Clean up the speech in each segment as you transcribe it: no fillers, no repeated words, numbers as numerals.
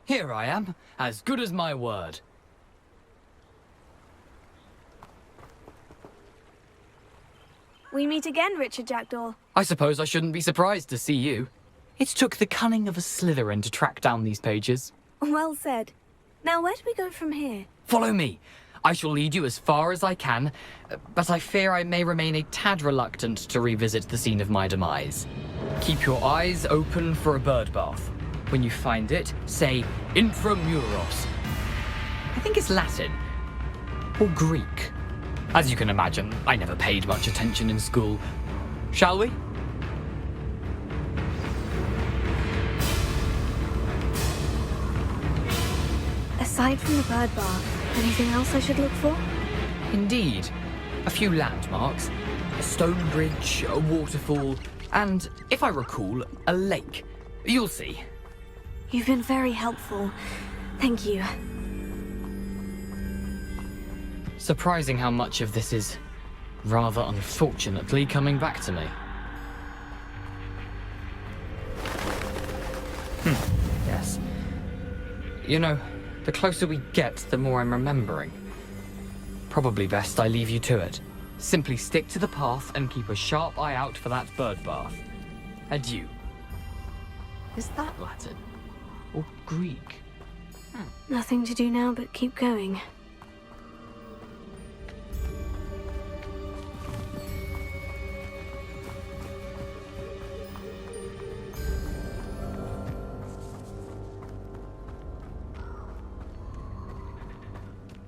Here I am, as good as my word. We meet again, Richard Jackdaw. I suppose I shouldn't be surprised to see you. It took the cunning of a Slytherin to track down these pages. Well said. Now, where do we go from here? Follow me. I shall lead you as far as I can, but I fear I may remain a tad reluctant to revisit the scene of my demise. Keep your eyes open for a bird bath. When you find it, say Intramuros. I think it's Latin. Or Greek. As you can imagine, I never paid much attention in school. Shall we? Aside from the bird bath, anything else I should look for? Indeed. A few landmarks. A stone bridge, a waterfall, and, if I recall, a lake. You'll see. You've been very helpful. Thank you. Surprising how much of this is, rather unfortunately, coming back to me. Yes. You know, the closer we get, the more I'm remembering. Probably best I leave you to it. Simply stick to the path and keep a sharp eye out for that bird bath. Adieu. Is that Latin? Or Greek? Nothing to do now but keep going.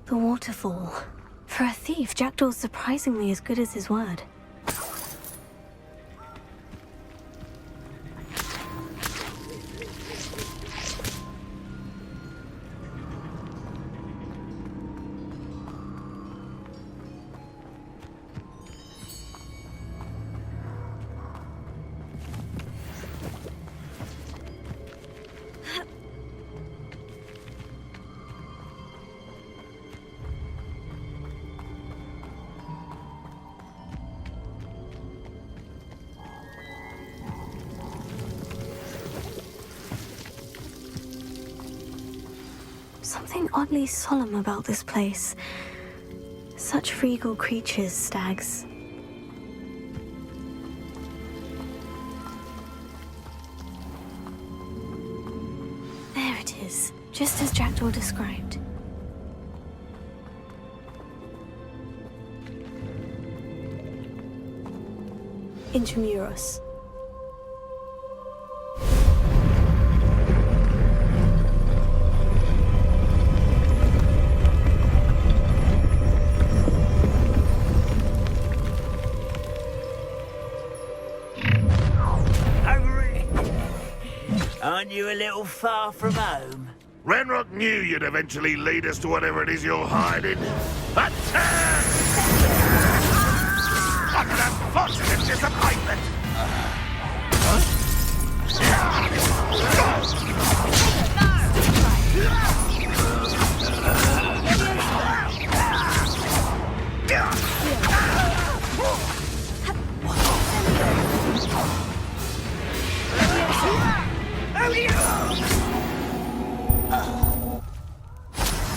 The waterfall. For a thief, Jackdaw's surprisingly as good as his word. Something oddly solemn about this place. Such regal creatures, stags. There it is, just as Jackdaw described. Intramuros. Aren't you a little far from home? Ranrock knew you'd eventually lead us to whatever it is you're hiding. Attack! I can have positive disappointment!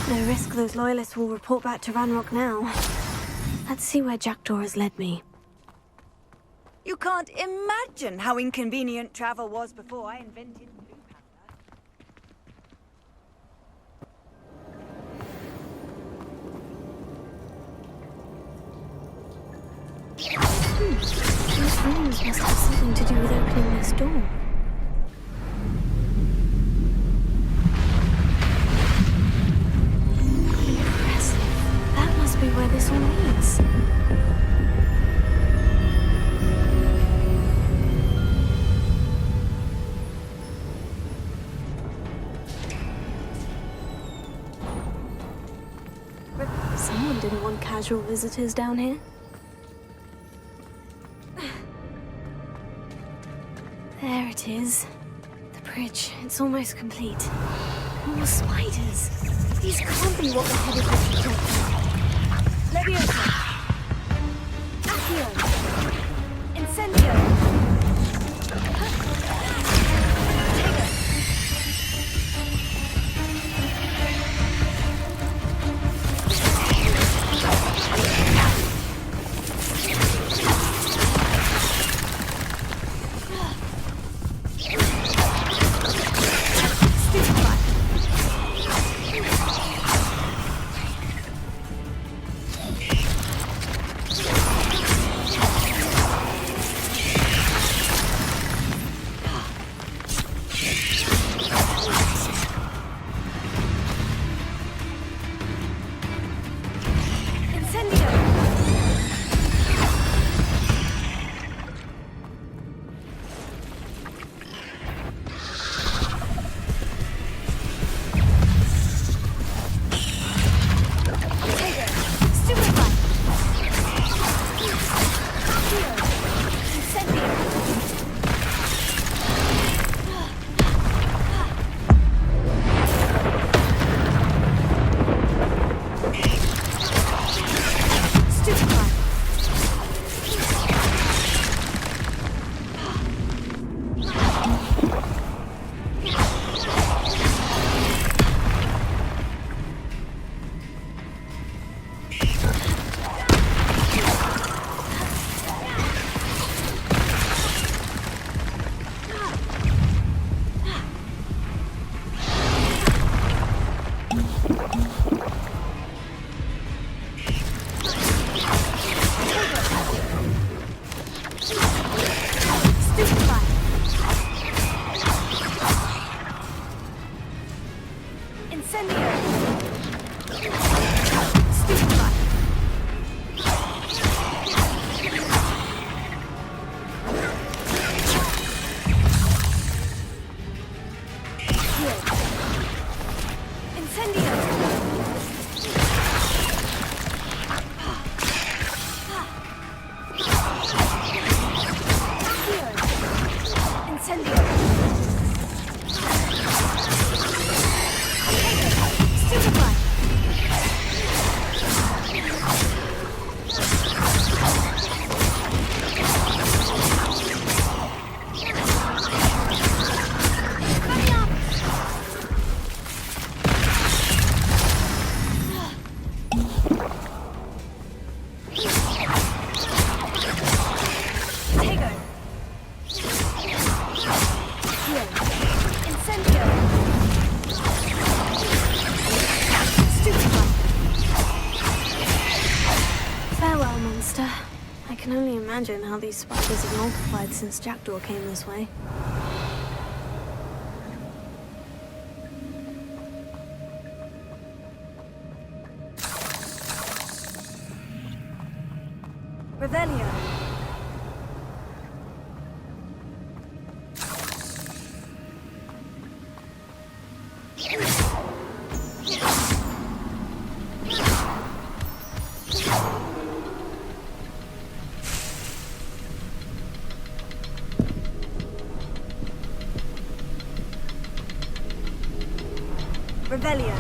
No risk those loyalists will report back to Ranrock now. Let's see where Jackdaw has led me. You can't imagine how inconvenient travel was before I invented Blue Panther. These rooms must have something to do with opening this door. That must be where this all leads. Someone didn't want casual visitors down here. There it is. The bridge. It's almost complete. More spiders. These can't be what the head of this project. Leviosa! Accio! Incendio! Incendio! Stupefy! I can only imagine how these spiders have multiplied since Jackdaw came this way. Revelio. Revelio.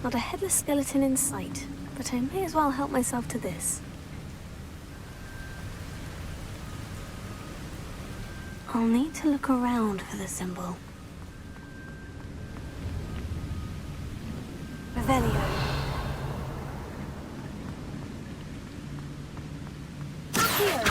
Not a headless skeleton in sight, but I may as well help myself to this. I'll need to look around for the symbol. Revelio. Here.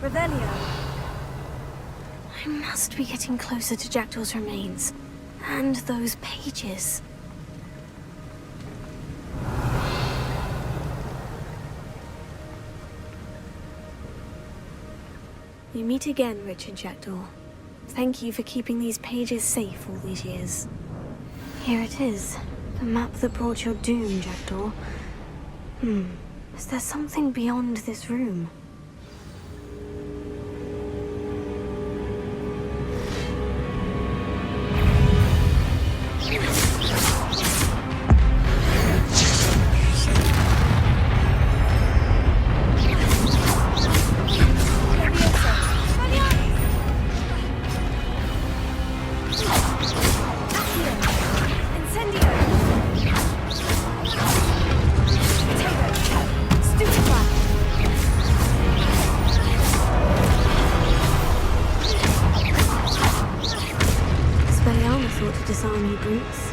Revelio. I must be getting closer to Jackdaw's remains. And those pages. We meet again, Richard Jackdaw. Thank you for keeping these pages safe all these years. Here it is. The map that brought your doom, Jackdaw. Is there something beyond this room? To disarm you brutes.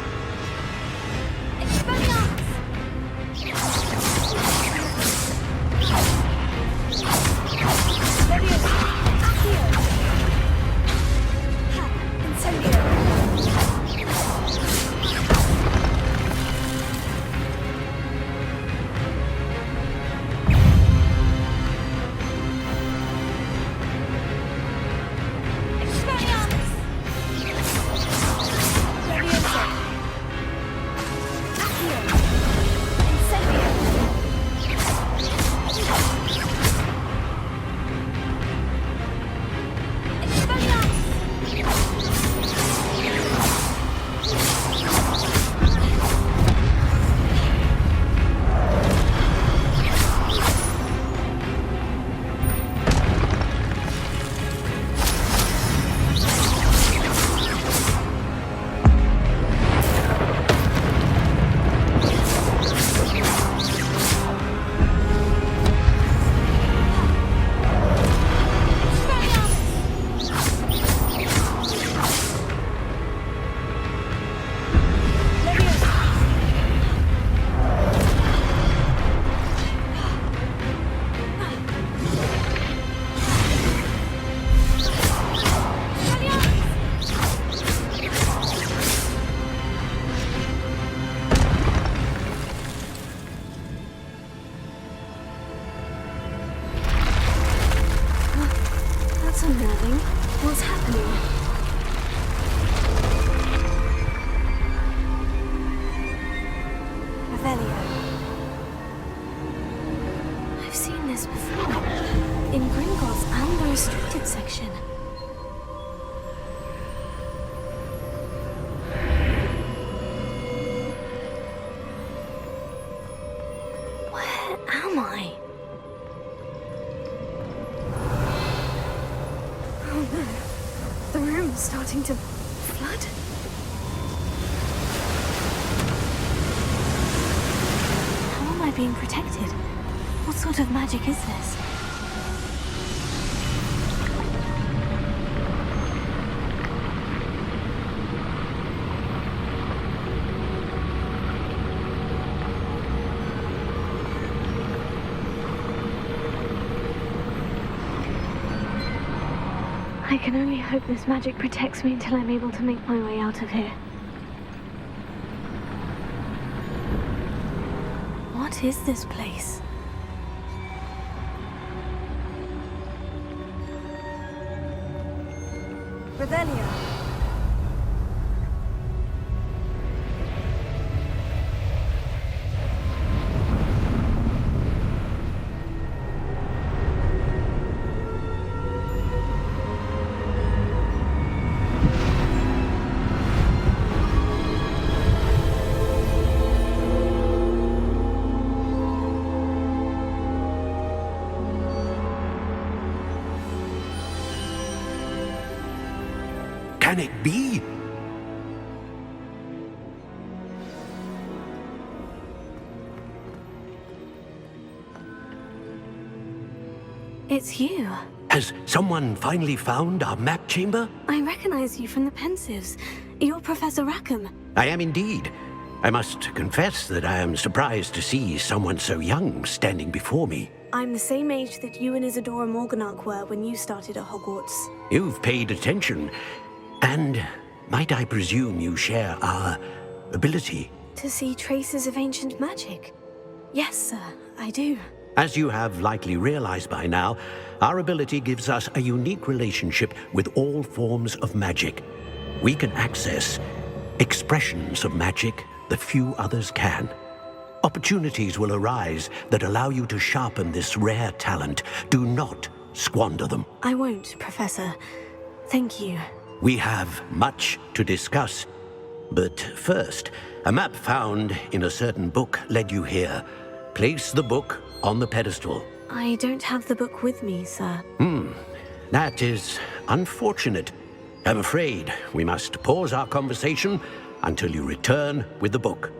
am I? Oh no. The room's starting to flood. How am I being protected? What sort of magic is this? I can only hope this magic protects me until I'm able to make my way out of here. What is this place? Revelia. Can it be? It's you. Has someone finally found our map chamber? I recognize you from the Pensives. You're Professor Rackham. I am indeed. I must confess that I am surprised to see someone so young standing before me. I'm the same age that you and Isadora Morganach were when you started at Hogwarts. You've paid attention. And might I presume you share our ability? To see traces of ancient magic? Yes, sir, I do. As you have likely realized by now, our ability gives us a unique relationship with all forms of magic. We can access expressions of magic that few others can. Opportunities will arise that allow you to sharpen this rare talent. Do not squander them. I won't, Professor. Thank you. We have much to discuss. But first, a map found in a certain book led you here. Place the book on the pedestal. I don't have the book with me, sir. That is unfortunate. I'm afraid we must pause our conversation until you return with the book.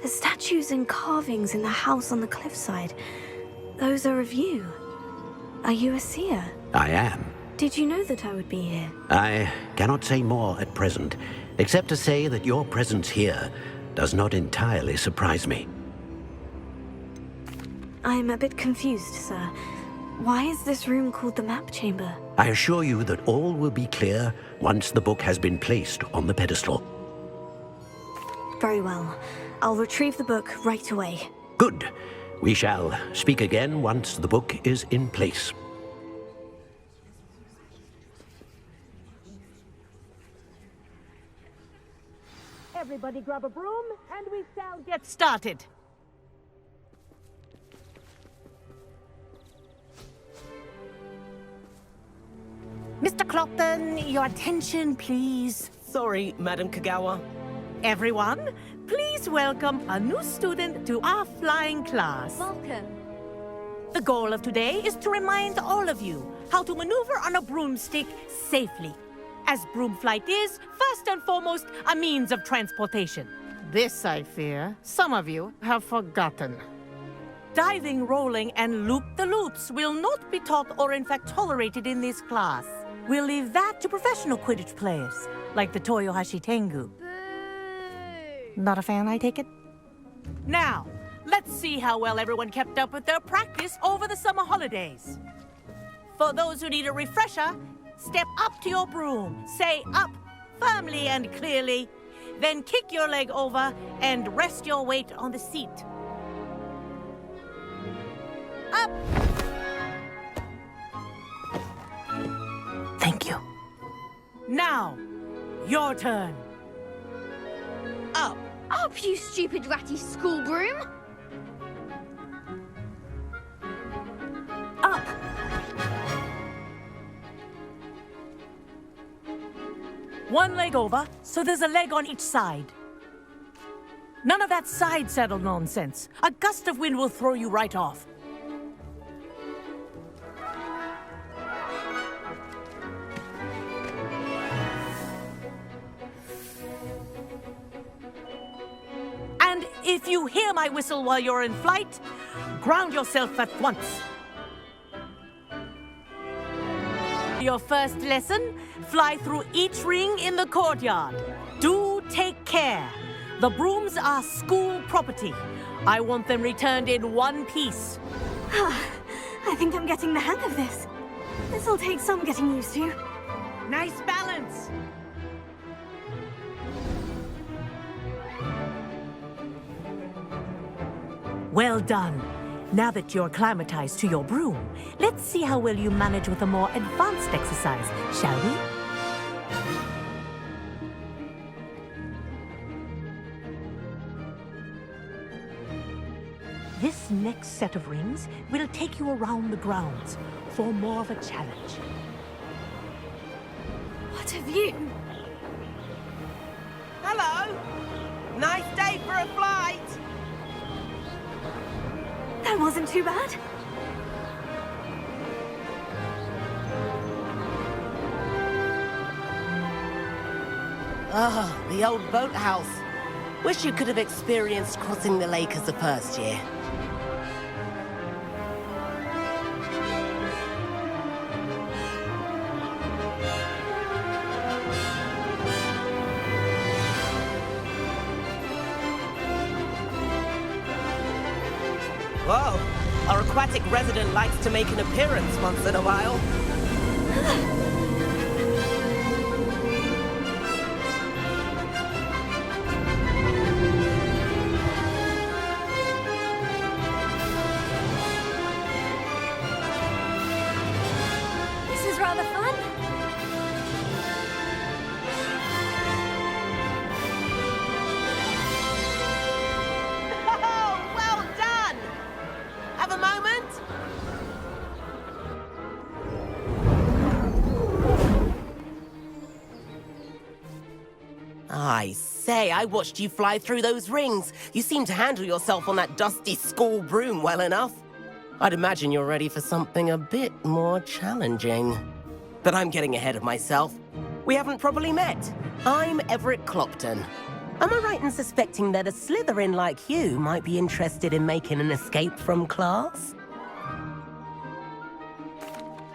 The statues and carvings in the house on the cliffside, those are of you. Are you a seer? I am. Did you know that I would be here? I cannot say more at present, except to say that your presence here does not entirely surprise me. I'm a bit confused, sir. Why is this room called the map chamber? I assure you that all will be clear once the book has been placed on the pedestal. Very well. I'll retrieve the book right away. Good. We shall speak again once the book is in place. Everybody grab a broom, and we shall get started. Mr. Clopton, your attention, please. Sorry, Madam Kagawa. Everyone, please welcome a new student to our flying class. Welcome. The goal of today is to remind all of you how to maneuver on a broomstick safely, as broom flight is, first and foremost, a means of transportation. This, I fear, some of you have forgotten. Diving, rolling, and loop-the-loops will not be taught or in fact tolerated in this class. We'll leave that to professional Quidditch players, like the Toyohashi Tengu. Not a fan, I take it? Now, let's see how well everyone kept up with their practice over the summer holidays. For those who need a refresher, step up to your broom, say up firmly and clearly, then kick your leg over and rest your weight on the seat. Up! Thank you. Now, your turn. Up. Up, you stupid ratty school broom! Up! One leg over, so there's a leg on each side. None of that side saddle nonsense. A gust of wind will throw you right off. And if you hear my whistle while you're in flight, ground yourself at once. Your first lesson, fly through each ring in the courtyard. Do take care. The brooms are school property. I want them returned in one piece. I think I'm getting the hang of this. This'll take some getting used to. Nice balance. Well done. Now that you're acclimatized to your broom, let's see how well you manage with a more advanced exercise, shall we? This next set of rings will take you around the grounds for more of a challenge. What a view! Hello! Nice day for a flight! That wasn't too bad. Ah, the old boathouse. Wish you could have experienced crossing the lake as the first year. Whoa, our aquatic resident likes to make an appearance once in a while. This is rather fun. Oh, well done! Have a moment? I say, I watched you fly through those rings. You seem to handle yourself on that dusty school broom well enough. I'd imagine you're ready for something a bit more challenging. But I'm getting ahead of myself. We haven't properly met. I'm Everett Clopton. Am I right in suspecting that a Slytherin like you might be interested in making an escape from class?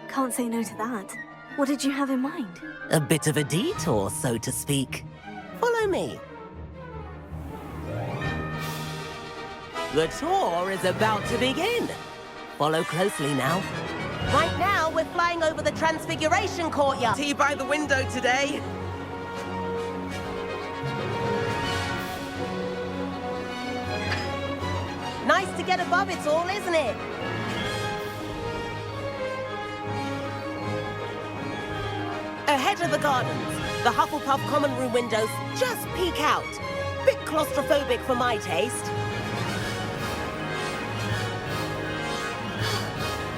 Can't say no to that. What did you have in mind? A bit of a detour, so to speak. Follow me. The tour is about to begin. Follow closely now. Right now, we're flying over the Transfiguration Courtyard. Tea by the window today. Nice to get above it all, isn't it? Ahead of the gardens, the Hufflepuff common room windows just peek out. Bit claustrophobic for my taste.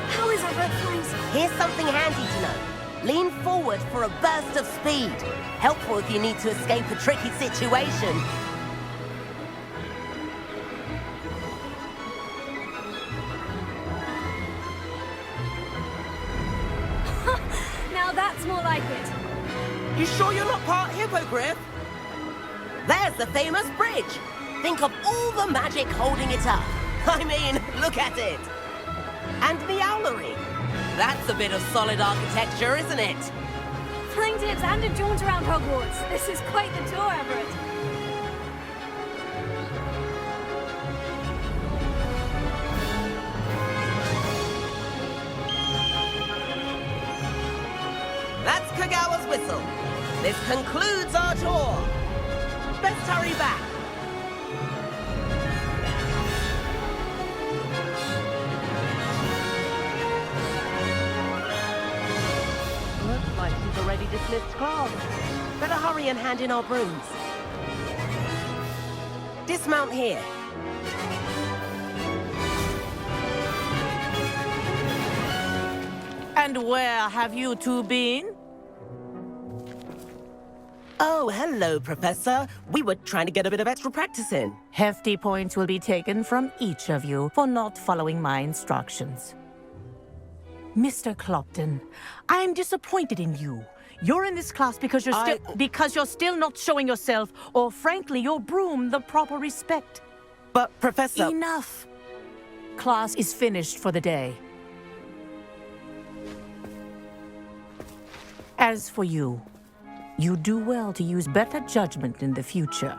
How is Everett flying so? Here's something handy to know. Lean forward for a burst of speed. Helpful if you need to escape a tricky situation. Now that's more like it. You sure you're not part hippogriff? There's the famous bridge. Think of all the magic holding it up. I mean, look at it. And the owlery. That's a bit of solid architecture, isn't it? Flying tips and a jaunt around Hogwarts. This is quite the tour, Everett. That's Kagawa's whistle. This concludes our tour. Let's hurry back. Looks like she's already dismissed class. Better hurry and hand in our brooms. Dismount here. And where have you two been? Oh, hello, Professor. We were trying to get a bit of extra practice in. Hefty points will be taken from each of you for not following my instructions. Mr. Clopton, I'm disappointed in you. You're in this class because you're still not showing yourself, or frankly, your broom the proper respect. But, Professor... Enough. Class is finished for the day. As for you, you do well to use better judgment in the future.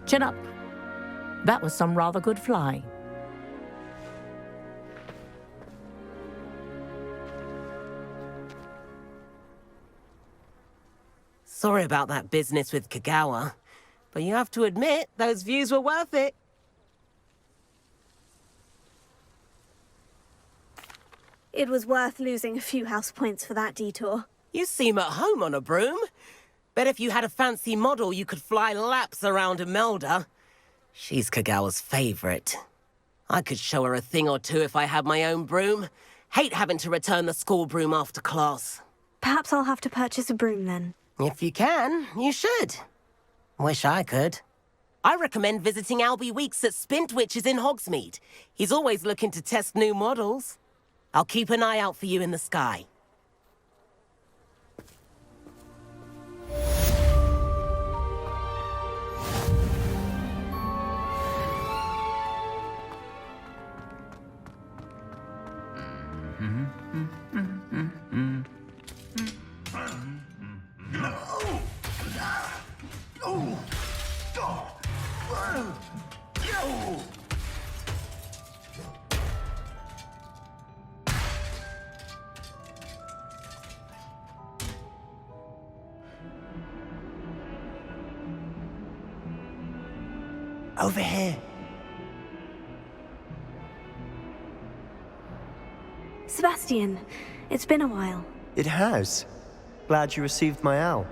Chin up. That was some rather good flying. Sorry about that business with Kagawa, but you have to admit, those views were worth it. It was worth losing a few house points for that detour. You seem at home on a broom. Bet if you had a fancy model, you could fly laps around Imelda. She's Kagawa's favorite. I could show her a thing or two if I had my own broom. Hate having to return the school broom after class. Perhaps I'll have to purchase a broom then. If you can, you should. Wish I could. I recommend visiting Albie Weeks at Spintwitches in Hogsmeade. He's always looking to test new models. I'll keep an eye out for you in the sky. Over here. Sebastian, it's been a while. It has. Glad you received my owl.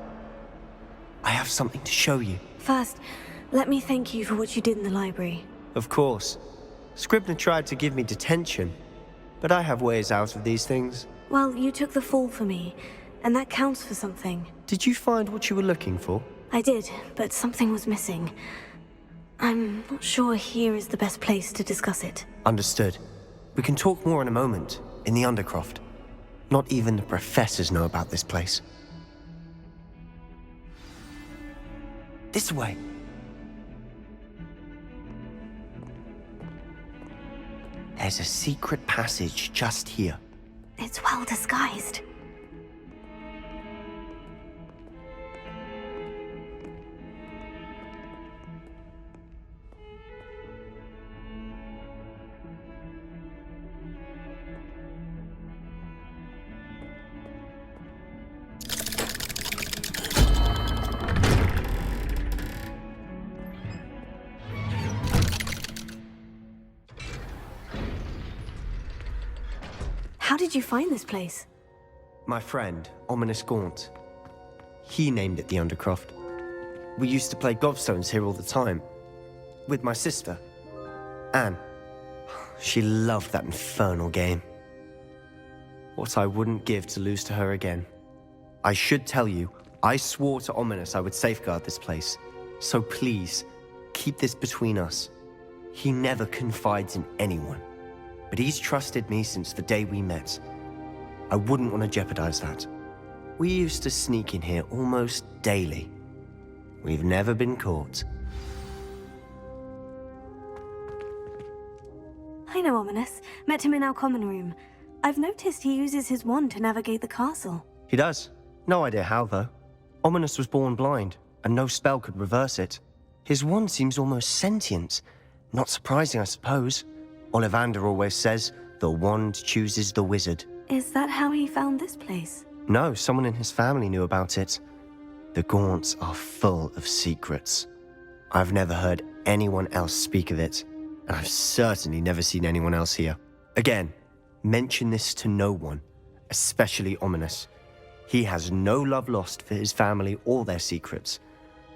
I have something to show you. First, let me thank you for what you did in the library. Of course. Scribner tried to give me detention, but I have ways out of these things. Well, you took the fall for me, and that counts for something. Did you find what you were looking for? I did, but something was missing. I'm not sure here is the best place to discuss it. Understood. We can talk more in a moment, in the Undercroft. Not even the professors know about this place. This way. There's a secret passage just here. It's well disguised. How did you find this place? My friend, Ominous Gaunt. He named it the Undercroft. We used to play gobstones here all the time. With my sister, Anne. She loved that infernal game. What I wouldn't give to lose to her again. I should tell you, I swore to Ominous I would safeguard this place. So please, keep this between us. He never confides in anyone. But he's trusted me since the day we met. I wouldn't want to jeopardize that. We used to sneak in here almost daily. We've never been caught. I know Ominous. Met him in our common room. I've noticed he uses his wand to navigate the castle. He does. No idea how, though. Ominous was born blind, and no spell could reverse it. His wand seems almost sentient. Not surprising, I suppose. Ollivander always says, the wand chooses the wizard. Is that how he found this place? No, someone in his family knew about it. The Gaunts are full of secrets. I've never heard anyone else speak of it, and I've certainly never seen anyone else here. Again, mention this to no one, especially Ominous. He has no love lost for his family or their secrets,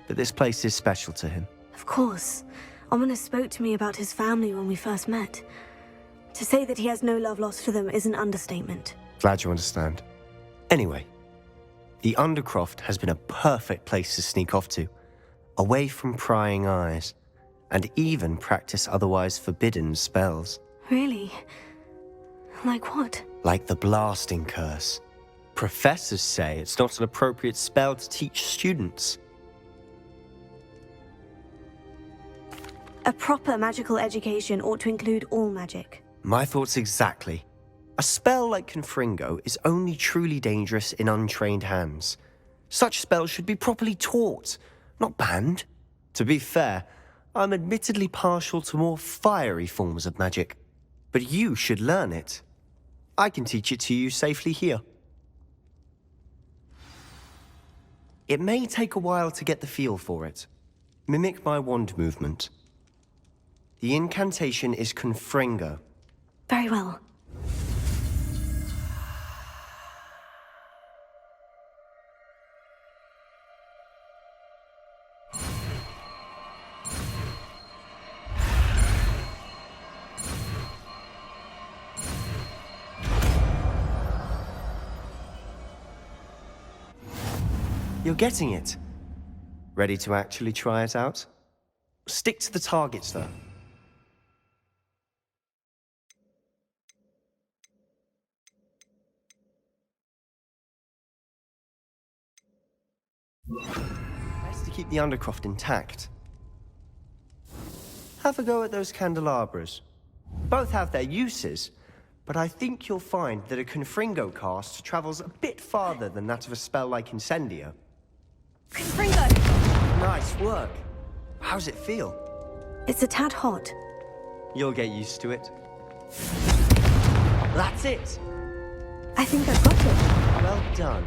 but this place is special to him. Of course. Ominous spoke to me about his family when we first met. To say that he has no love lost for them is an understatement. Glad you understand. Anyway, The Undercroft has been a perfect place to sneak off to, away from prying eyes, and even practice otherwise forbidden spells. Really? Like what? Like the blasting curse. Professors say it's not an appropriate spell to teach students. A proper magical education ought to include all magic. My thoughts exactly. A spell like Confringo is only truly dangerous in untrained hands. Such spells should be properly taught, not banned. To be fair, I'm admittedly partial to more fiery forms of magic. But you should learn it. I can teach it to you safely here. It may take a while to get the feel for it. Mimic my wand movement. The incantation is Confringo. Very well. You're getting it. Ready to actually try it out? Stick to the targets, though. Best to keep the Undercroft intact. Have a go at those candelabras. Both have their uses, but I think you'll find that a Confringo cast travels a bit farther than that of a spell like Incendio. Confringo! Nice work. How's it feel? It's a tad hot. You'll get used to it. That's it! I think I've got it. Well done.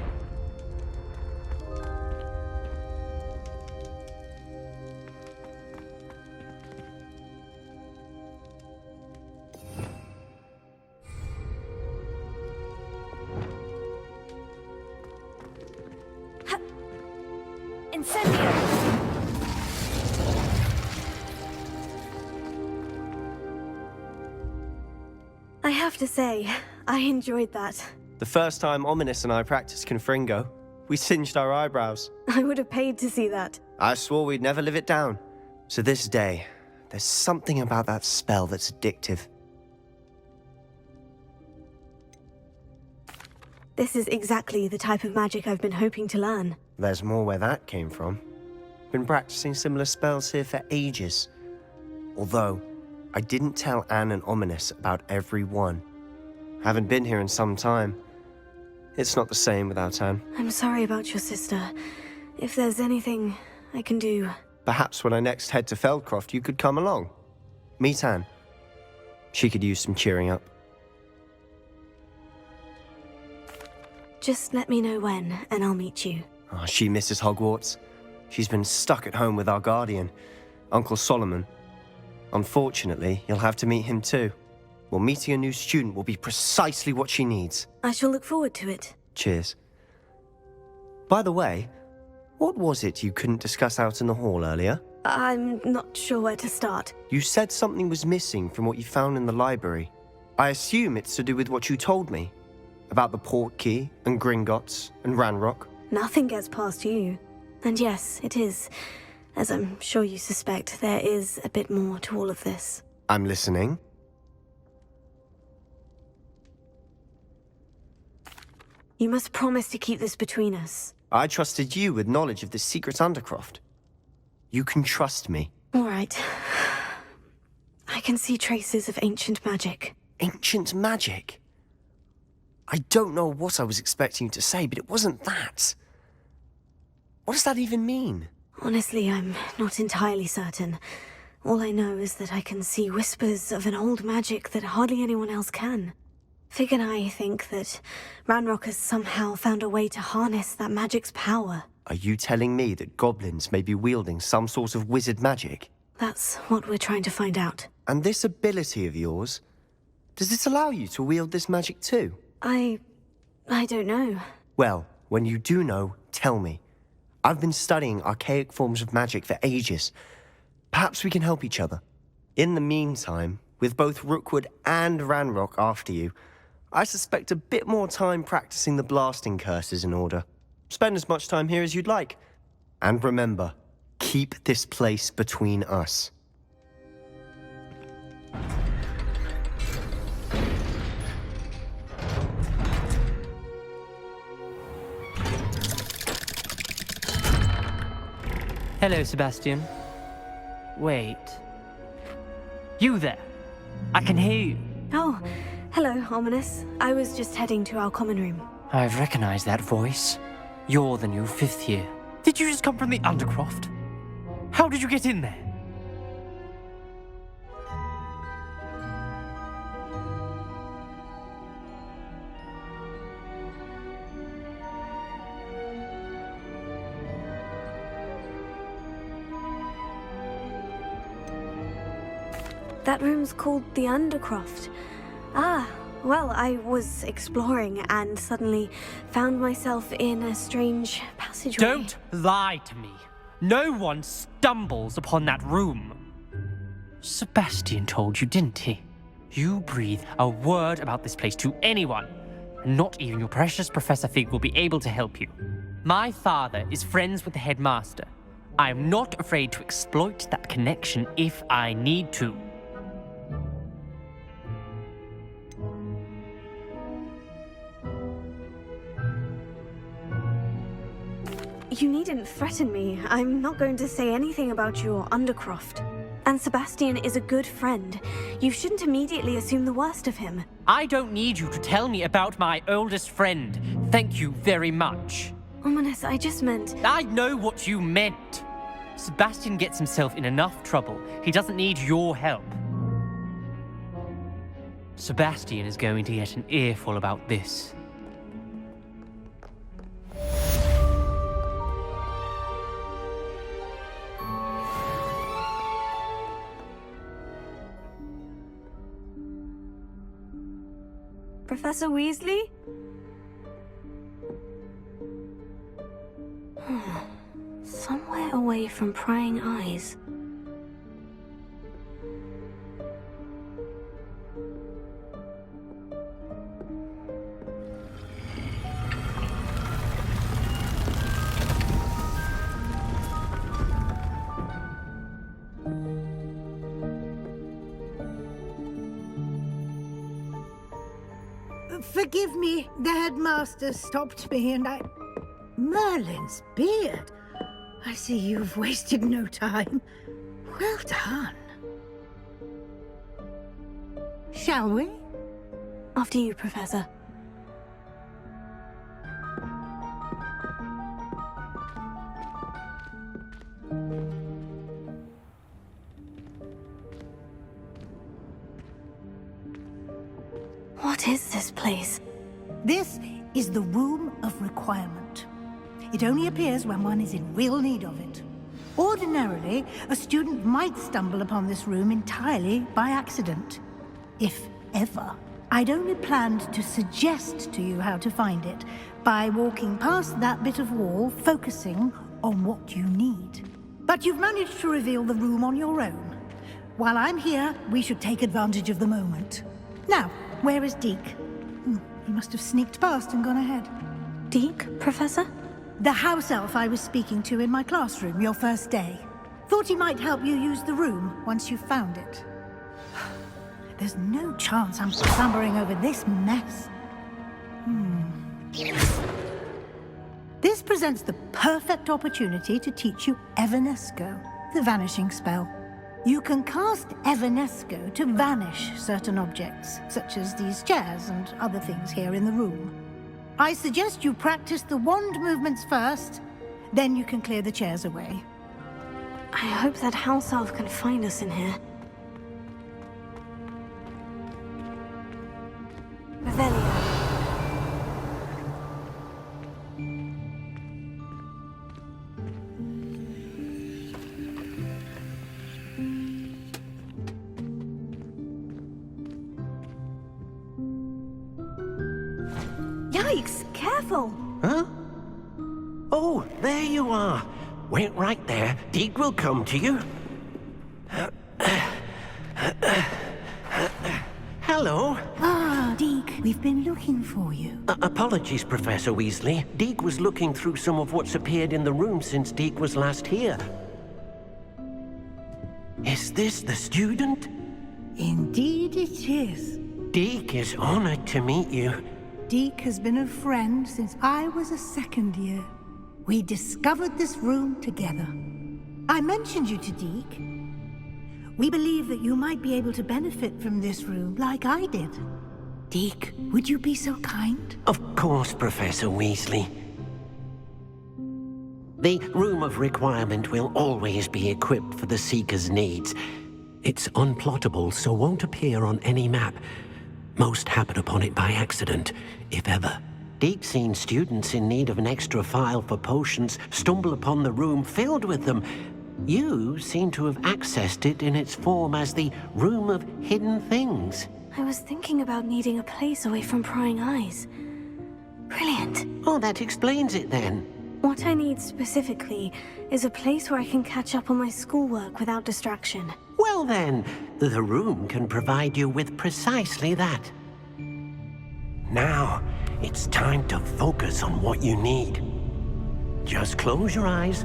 Incendio! I have to say, I enjoyed that. The first time Ominous and I practiced Confringo, we singed our eyebrows. I would have paid to see that. I swore we'd never live it down. So this day, there's something about that spell that's addictive. This is exactly the type of magic I've been hoping to learn. There's more where that came from. Been practicing similar spells here for ages. Although, I didn't tell Anne and Ominous about every one. Haven't been here in some time. It's not the same without Anne. I'm sorry about your sister. If there's anything I can do... Perhaps when I next head to Feldcroft, you could come along. Meet Anne. She could use some cheering up. Just let me know when, and I'll meet you. Oh, she misses Hogwarts. She's been stuck at home with our guardian, Uncle Solomon. Unfortunately, you'll have to meet him too. Well, meeting a new student will be precisely what she needs. I shall look forward to it. Cheers. By the way, what was it you couldn't discuss out in the hall earlier? I'm not sure where to start. You said something was missing from what you found in the library. I assume it's to do with what you told me. About the Portkey, and Gringotts, and Ranrock. Nothing gets past you. And yes, it is. As I'm sure you suspect, there is a bit more to all of this. I'm listening. You must promise to keep this between us. I trusted you with knowledge of this secret Undercroft. You can trust me. All right. I can see traces of ancient magic. Ancient magic? I don't know what I was expecting you to say, but it wasn't that. What does that even mean? Honestly, I'm not entirely certain. All I know is that I can see whispers of an old magic that hardly anyone else can. Fig and I think that Ranrock has somehow found a way to harness that magic's power. Are you telling me that goblins may be wielding some sort of wizard magic? That's what we're trying to find out. And this ability of yours, does it allow you to wield this magic too? I don't know. Well, when you do know, tell me. I've been studying archaic forms of magic for ages. Perhaps we can help each other. In the meantime, with both Rookwood and Ranrock after you, I suspect a bit more time practicing the blasting curse is in order. Spend as much time here as you'd like. And remember, keep this place between us. Hello, Sebastian. Wait. You there? I can hear you. Oh, hello, Ominous. I was just heading to our common room. I've recognized that voice. You're the new 5th year. Did you just come from the Undercroft? How did you get in there? That room's called the Undercroft. Ah, well, I was exploring and suddenly found myself in a strange passageway. Don't lie to me. No one stumbles upon that room. Sebastian told you, didn't he? You breathe a word about this place to anyone, and not even your precious Professor Fig will be able to help you. My father is friends with the headmaster. I am not afraid to exploit that connection if I need to. You needn't threaten me. I'm not going to say anything about your Undercroft. And Sebastian is a good friend. You shouldn't immediately assume the worst of him. I don't need you to tell me about my oldest friend. Thank you very much. Ominous, I just meant... I know what you meant. Sebastian gets himself in enough trouble. He doesn't need your help. Sebastian is going to get an earful about this. Professor Weasley? Somewhere away from prying eyes. Forgive me, the headmaster stopped me and I... Merlin's beard. I see you've wasted no time. Well done. Shall we? After you, Professor. What is this place? This is the Room of Requirement. It only appears when one is in real need of it. Ordinarily, a student might stumble upon this room entirely by accident. If ever. I'd only planned to suggest to you how to find it by walking past that bit of wall, focusing on what you need. But you've managed to reveal the room on your own. While I'm here, we should take advantage of the moment. Now, where is Deke? He must have sneaked past and gone ahead. Deke, Professor? The house elf I was speaking to in my classroom your first day. Thought he might help you use the room once you've found it. There's no chance I'm slumbering over this mess. This presents the perfect opportunity to teach you Evanesco, the vanishing spell. You can cast Evanesco to vanish certain objects, such as these chairs and other things here in the room. I suggest you practice the wand movements first, then you can clear the chairs away. I hope that house elf can find us in here. Revelio. Yikes! Careful! Huh? Oh, there you are. Wait right there. Deke will come to you. Hello. Ah, Deke, we've been looking for you. Apologies, Professor Weasley. Deke was looking through some of what's appeared in the room since Deke was last here. Is this the student? Indeed it is. Deke is honored to meet you. Deke has been a friend since I was a second year. We discovered this room together. I mentioned you to Deke. We believe that you might be able to benefit from this room like I did. Deke, would you be so kind? Of course, Professor Weasley. The Room of Requirement will always be equipped for the Seeker's needs. It's unplottable, so won't appear on any map. Most happen upon it by accident, if ever. Deke's seen students in need of an extra file for potions stumble upon the room filled with them. You seem to have accessed it in its form as the Room of Hidden Things. I was thinking about needing a place away from prying eyes. Brilliant. Oh, that explains it then. What I need specifically is a place where I can catch up on my schoolwork without distraction. Well then, the room can provide you with precisely that. Now, it's time to focus on what you need. Just close your eyes.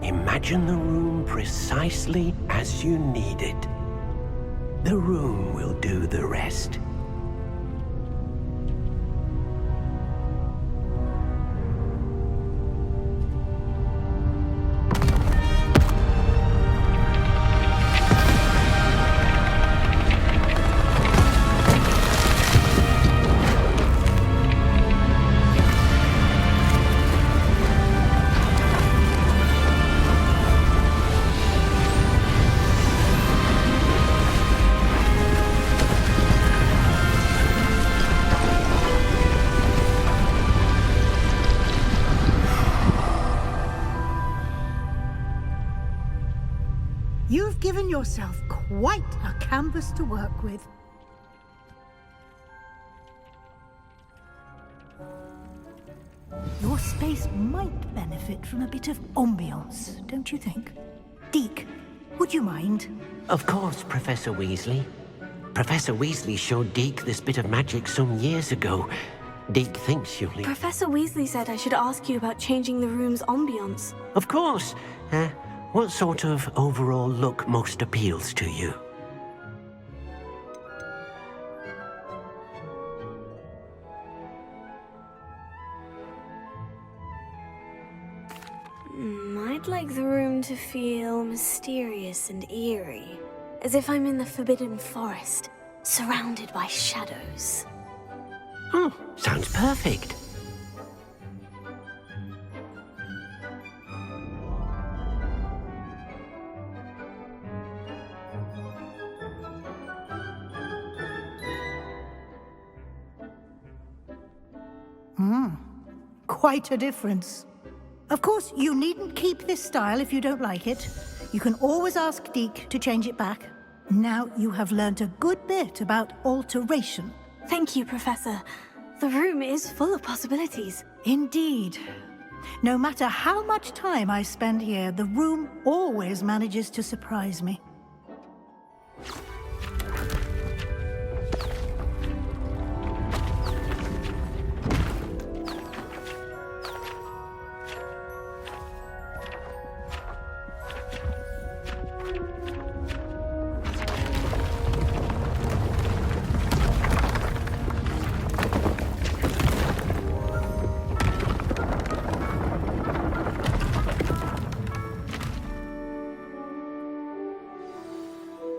Imagine the room precisely as you need it. The room will do the rest. You've given yourself quite a canvas to work with. Your space might benefit from a bit of ambiance, don't you think? Deke, would you mind? Of course, Professor Weasley. Professor Weasley showed Deke this bit of magic some years ago. Deke thinks you'll... Professor Weasley said I should ask you about changing the room's ambiance. Of course. What sort of overall look most appeals to you? I'd like the room to feel mysterious and eerie, as if I'm in the Forbidden Forest, surrounded by shadows. Oh, sounds perfect. Quite a difference. Of course, you needn't keep this style if you don't like it. You can always ask Deke to change it back. Now you have learned a good bit about alteration. Thank you, Professor. The room is full of possibilities. Indeed. No matter how much time I spend here, the room always manages to surprise me.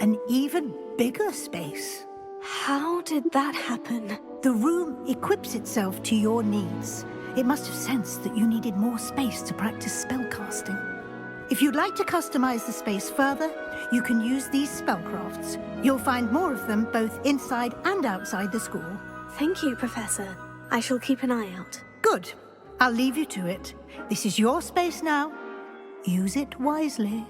An even bigger space. How did that happen? The room equips itself to your needs. It must have sensed that you needed more space to practice spellcasting. If you'd like to customize the space further, you can use these spellcrafts. You'll find more of them both inside and outside the school. Thank you, Professor. I shall keep an eye out. Good. I'll leave you to it. This is your space now. Use it wisely.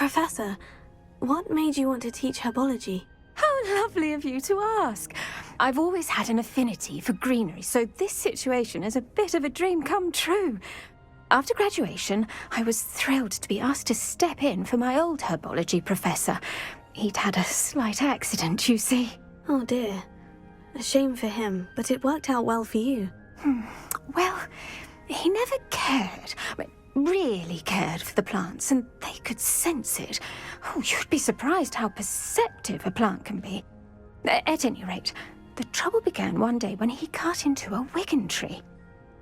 Professor, what made you want to teach herbology? How lovely of you to ask. I've always had an affinity for greenery, so this situation is a bit of a dream come true. After graduation, I was thrilled to be asked to step in for my old herbology professor. He'd had a slight accident, you see. Oh dear. A shame for him, but it worked out well for you. Well, he never cared. Really cared for the plants, and they could sense it. Oh, you'd be surprised how perceptive a plant can be. At any rate, the trouble began one day when he cut into a wigan tree.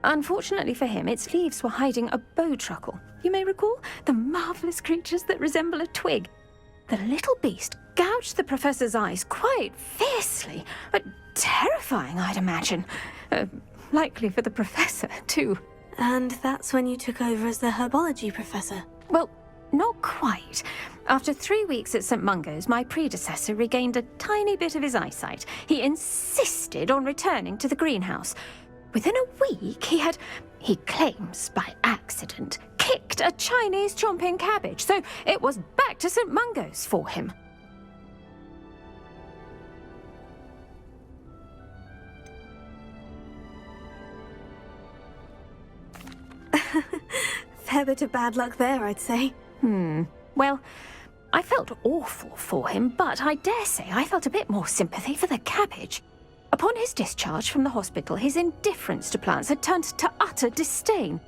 Unfortunately for him, its leaves were hiding a bowtruckle. You may recall the marvellous creatures that resemble a twig. The little beast gouged the professor's eyes quite fiercely, but terrifying, I'd imagine. Likely for the professor, too. And that's when you took over as the herbology professor? Well, not quite. After 3 weeks at St. Mungo's, my predecessor regained a tiny bit of his eyesight. He insisted on returning to the greenhouse. Within a week, he claims by accident, kicked a Chinese chomping cabbage, so it was back to St. Mungo's for him. Fair bit of bad luck there, I'd say. Well, I felt awful for him, but I dare say I felt a bit more sympathy for the cabbage. Upon his discharge from the hospital, his indifference to plants had turned to utter disdain.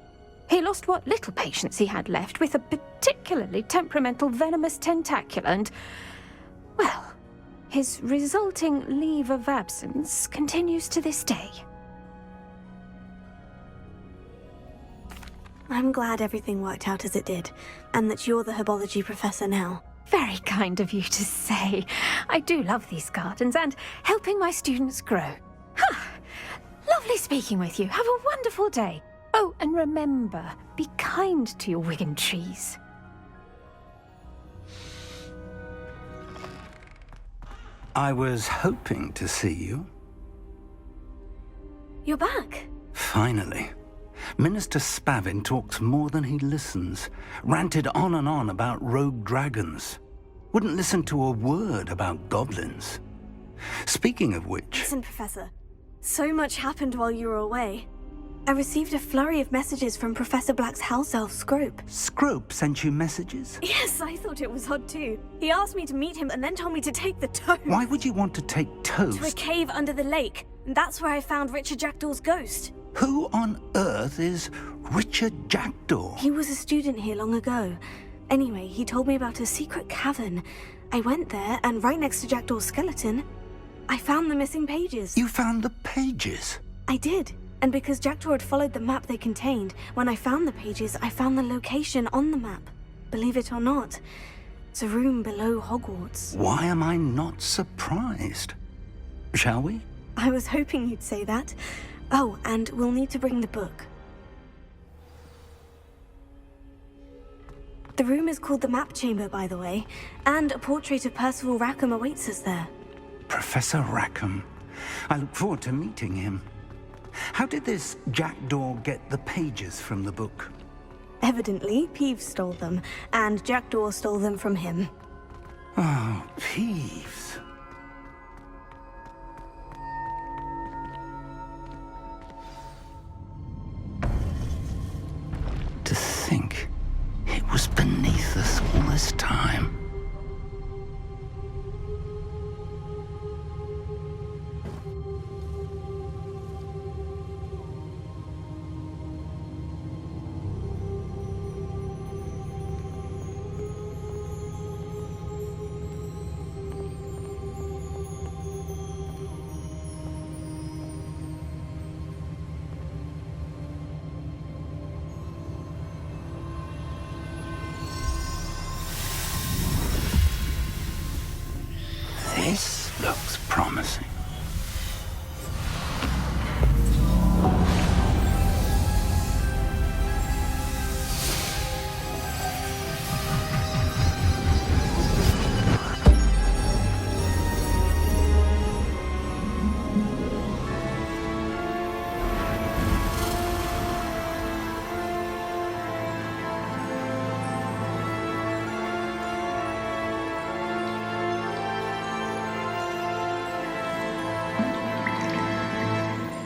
He lost what little patience he had left with a particularly temperamental venomous tentacula and, well, his resulting leave of absence continues to this day. I'm glad everything worked out as it did, and that you're the herbology professor now. Very kind of you to say. I do love these gardens and helping my students grow. Lovely speaking with you. Have a wonderful day. Oh, and remember, be kind to your wigan trees. I was hoping to see you. You're back. Finally. Minister Spavin talks more than he listens. Ranted on and on about rogue dragons. Wouldn't listen to a word about goblins. Speaking of which... Listen, Professor. So much happened while you were away. I received a flurry of messages from Professor Black's house elf, Scrope. Scrope sent you messages? Yes, I thought it was odd too. He asked me to meet him and then told me to take the toad. Why would you want to take Toast? To a cave under the lake. And that's where I found Richard Jackdaw's ghost. Who on earth is Richard Jackdaw? He was a student here long ago. Anyway, he told me about a secret cavern. I went there, and right next to Jackdaw's skeleton, I found the missing pages. You found the pages? I did. And because Jackdaw had followed the map they contained, when I found the pages, I found the location on the map. Believe it or not, it's a room below Hogwarts. Why am I not surprised? Shall we? I was hoping you'd say that. Oh, and we'll need to bring the book. The room is called the Map Chamber, by the way, and a portrait of Percival Rackham awaits us there. Professor Rackham. I look forward to meeting him. How did this Jackdaw get the pages from the book? Evidently, Peeves stole them, and Jackdaw stole them from him. Oh, Peeves. To think it was beneath us all this time.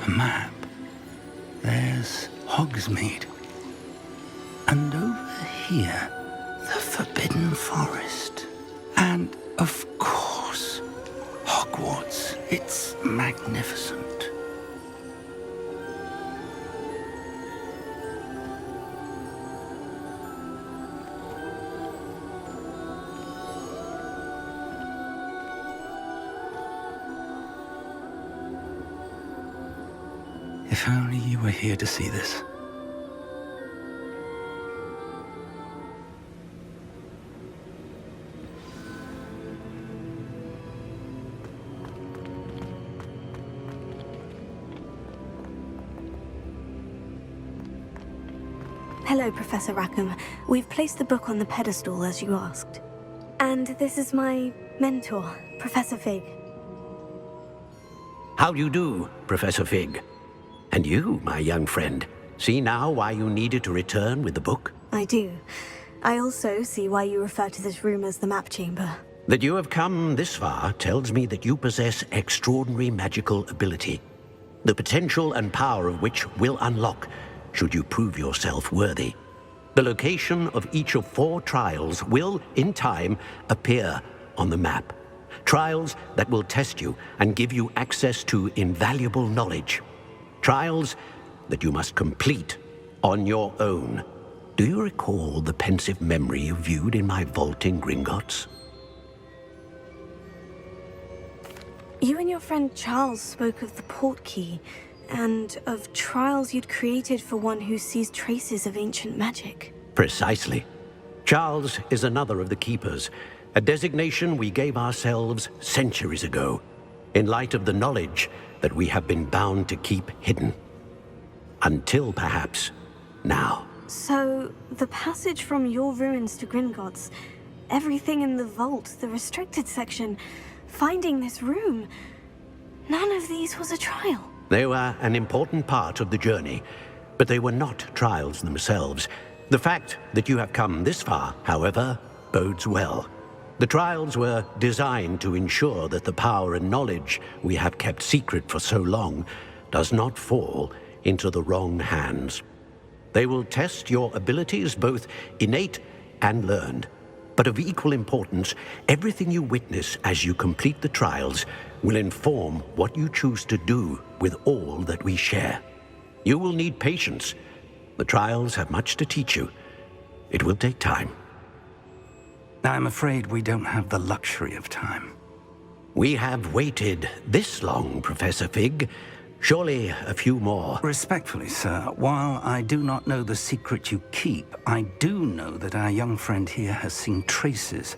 map. There's Hogsmeade. And over here, the Forbidden Forest. And, of course, Hogwarts. It's magnificent. If only you were here to see this. Hello, Professor Rackham. We've placed the book on the pedestal as you asked. And this is my mentor, Professor Fig. How do you do, Professor Fig? And you, my young friend, see now why you needed to return with the book? I do. I also see why you refer to this room as the map chamber. That you have come this far tells me that you possess extraordinary magical ability, the potential and power of which will unlock should you prove yourself worthy. The location of each of 4 trials will, in time, appear on the map. Trials that will test you and give you access to invaluable knowledge. Trials that you must complete on your own. Do you recall the pensive memory you viewed in my vault in Gringotts? You and your friend Charles spoke of the portkey, and of trials you'd created for one who sees traces of ancient magic. Precisely. Charles is another of the Keepers, a designation we gave ourselves centuries ago, in light of the knowledge that we have been bound to keep hidden. Until, perhaps, now. So, the passage from your ruins to Gringotts, everything in the vault, the restricted section, finding this room, none of these was a trial. They were an important part of the journey, but they were not trials themselves. The fact that you have come this far, however, bodes well. The trials were designed to ensure that the power and knowledge we have kept secret for so long does not fall into the wrong hands. They will test your abilities, both innate and learned. But of equal importance, everything you witness as you complete the trials will inform what you choose to do with all that we share. You will need patience. The trials have much to teach you. It will take time. I'm afraid we don't have the luxury of time. We have waited this long, Professor Fig. Surely a few more. Respectfully, sir, while I do not know the secret you keep, I do know that our young friend here has seen traces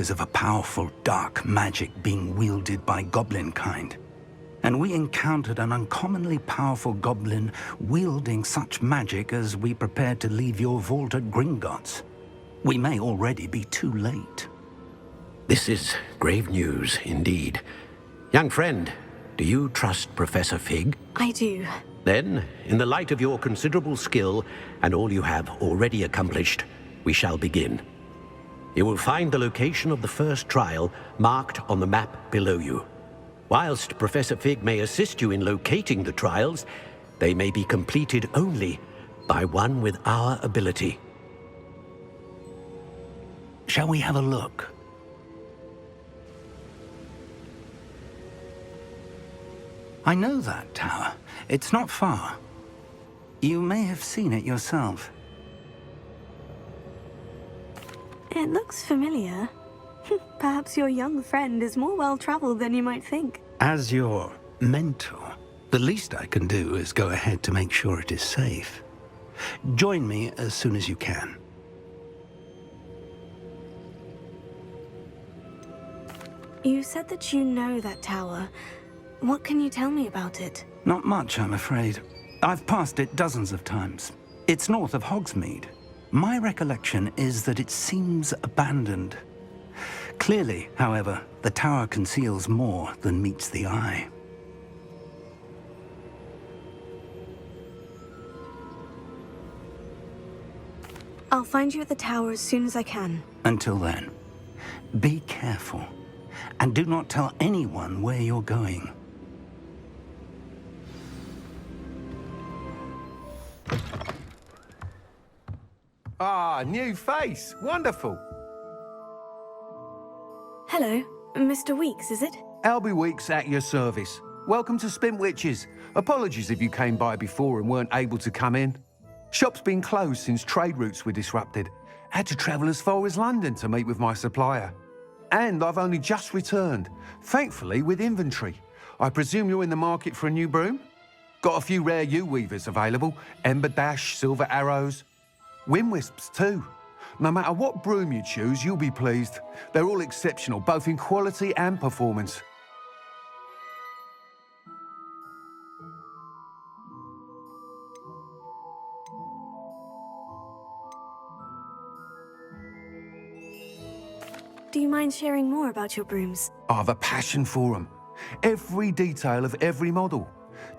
of a powerful dark magic being wielded by goblin kind. And we encountered an uncommonly powerful goblin wielding such magic as we prepared to leave your vault at Gringotts. We may already be too late. This is grave news indeed. Young friend, do you trust Professor Fig? I do. Then, in the light of your considerable skill and all you have already accomplished, we shall begin. You will find the location of the first trial marked on the map below you. Whilst Professor Fig may assist you in locating the trials, they may be completed only by one with our ability. Shall we have a look? I know that tower. It's not far. You may have seen it yourself. It looks familiar. Perhaps your young friend is more well-traveled than you might think. As your mentor, the least I can do is go ahead to make sure it is safe. Join me as soon as you can. You said that you know that tower. What can you tell me about it? Not much, I'm afraid. I've passed it dozens of times. It's north of Hogsmeade. My recollection is that it seems abandoned. Clearly, however, the tower conceals more than meets the eye. I'll find you at the tower as soon as I can. Until then, be careful, and do not tell anyone where you're going. Ah, new face. Wonderful. Hello, Mr. Weeks, is it? Albie Weeks at your service. Welcome to Spintwitches. Apologies if you came by before and weren't able to come in. Shop's been closed since trade routes were disrupted. Had to travel as far as London to meet with my supplier. And I've only just returned, thankfully with inventory. I presume you're in the market for a new broom? Got a few rare yew-weavers available. Ember Dash, Silver Arrows. Wind-wisps too. No matter what broom you choose, you'll be pleased. They're all exceptional, both in quality and performance. Do you mind sharing more about your brooms? I've a passion for them. Every detail of every model.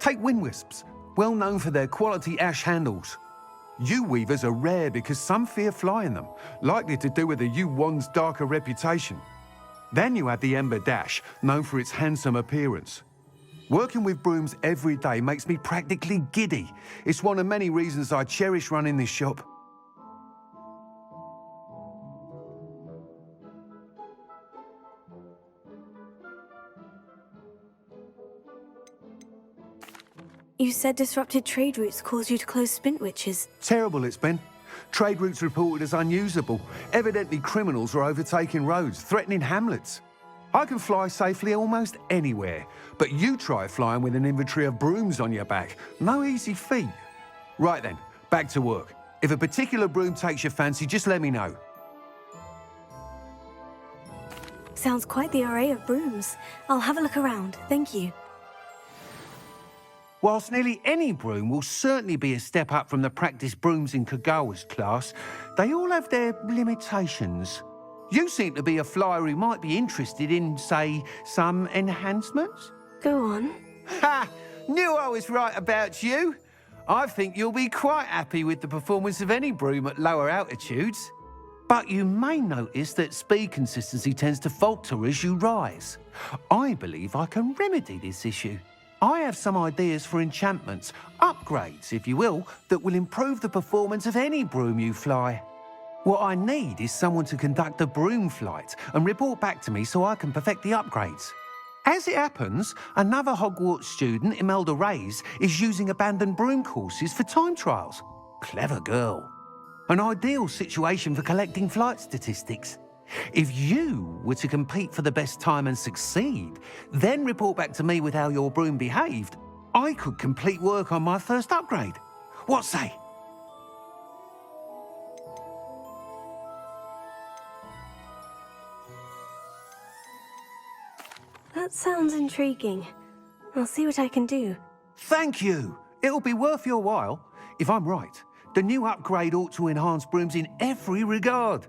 Take Wind-wisps, well known for their quality ash handles. Yew-weavers are rare because some fear flying them, likely to do with the yew wand's darker reputation. Then you have the Ember Dash, known for its handsome appearance. Working with brooms every day makes me practically giddy. It's one of many reasons I cherish running this shop. You said disrupted trade routes caused you to close Spintwitches. Terrible it's been. Trade routes reported as unusable. Evidently criminals are overtaking roads, threatening hamlets. I can fly safely almost anywhere, but you try flying with an inventory of brooms on your back. No easy feat. Right then, back to work. If a particular broom takes your fancy, just let me know. Sounds quite the array of brooms. I'll have a look around, thank you. Whilst nearly any broom will certainly be a step up from the practice brooms in Kagawa's class, they all have their limitations. You seem to be a flyer who might be interested in, say, some enhancements? Go on. Ha! Knew I was right about you. I think you'll be quite happy with the performance of any broom at lower altitudes. But you may notice that speed consistency tends to falter as you rise. I believe I can remedy this issue. I have some ideas for enchantments, upgrades, if you will, that will improve the performance of any broom you fly. What I need is someone to conduct a broom flight and report back to me so I can perfect the upgrades. As it happens, another Hogwarts student, Imelda Reyes, is using abandoned broom courses for time trials. Clever girl. An ideal situation for collecting flight statistics. If you were to compete for the best time and succeed, then report back to me with how your broom behaved, I could complete work on my first upgrade. What say? That sounds intriguing. I'll see what I can do. Thank you. It'll be worth your while. If I'm right, the new upgrade ought to enhance brooms in every regard.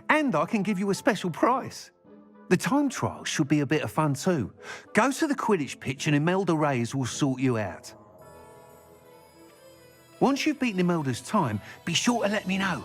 And I can give you a special price. The time trial should be a bit of fun too. Go to the Quidditch pitch and Imelda Reyes will sort you out. Once you've beaten Imelda's time, be sure to let me know.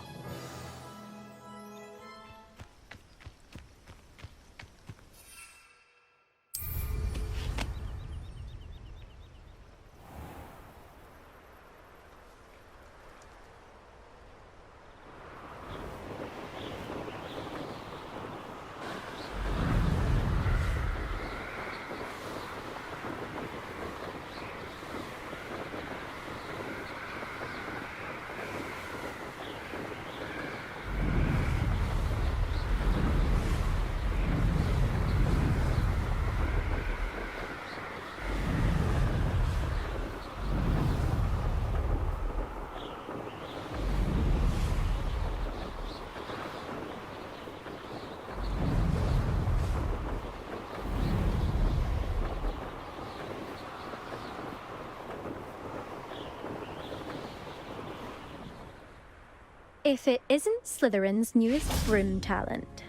If it isn't Slytherin's newest broom talent.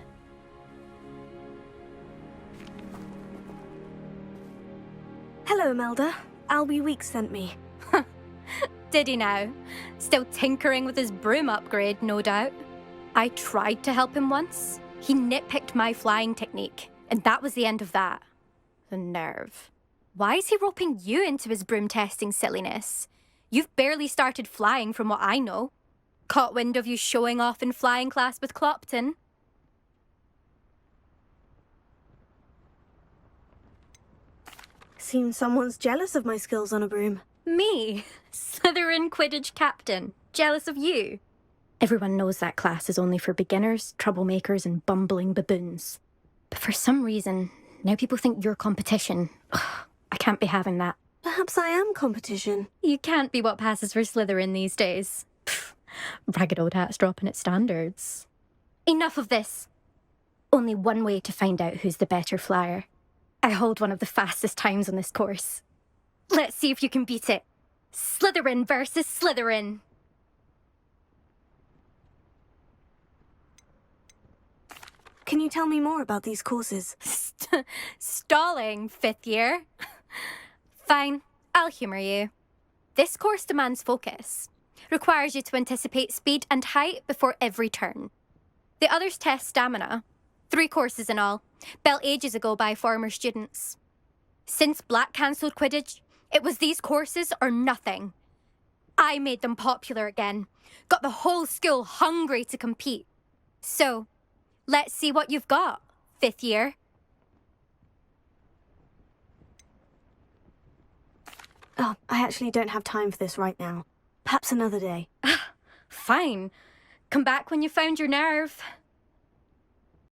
Hello, Imelda. Albie Weeks sent me. Did he now? Still tinkering with his broom upgrade, no doubt. I tried to help him once. He nitpicked my flying technique, and that was the end of that. The nerve. Why is he roping you into his broom testing silliness? You've barely started flying from what I know. Caught wind of you showing off in flying class with Clopton? Seems someone's jealous of my skills on a broom. Me? Slytherin Quidditch captain. Jealous of you? Everyone knows that class is only for beginners, troublemakers, and bumbling baboons. But for some reason, now people think you're competition. Ugh, I can't be having that. Perhaps I am competition. You can't be what passes for Slytherin these days. Pfft, ragged old hat's dropping its standards. Enough of this. Only one way to find out who's the better flyer. I hold one of the fastest times on this course. Let's see if you can beat it. Slytherin versus Slytherin. Can you tell me more about these courses? Stalling, 5th year. Fine, I'll humour you. This course demands focus. Requires you to anticipate speed and height before every turn. The others test stamina. 3 courses in all, built ages ago by former students. Since Black cancelled Quidditch, it was these courses or nothing. I made them popular again. Got the whole school hungry to compete. So, let's see what you've got, 5th year. Oh, I actually don't have time for this right now. Perhaps another day. Fine. Come back when you found your nerve.